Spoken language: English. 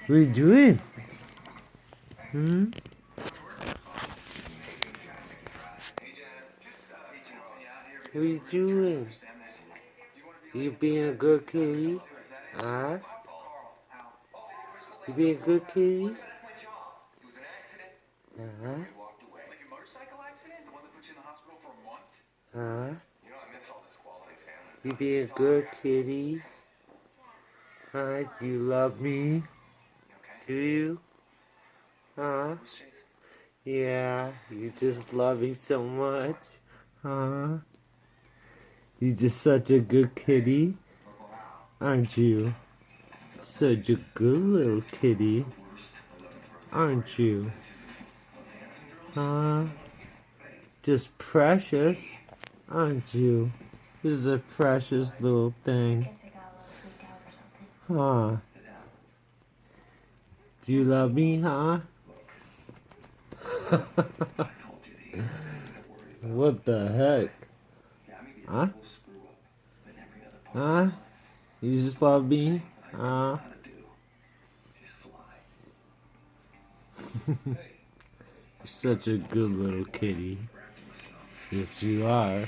What are you doing? Hmm? What are you doing? You being a good kitty? Huh? You being a good kitty? Huh? Huh? You being a good kitty? Huh? Do you love me? Do you? Huh? Yeah, you just love me so much. Huh? You're just such a good kitty, aren't you? Such a good little kitty, aren't you? Huh? Just precious, aren't you? This is a precious little thing. Huh? Do you love me, huh? What the heck? Huh? Huh? You just love me? Huh? You're such a good little kitty. Yes, you are.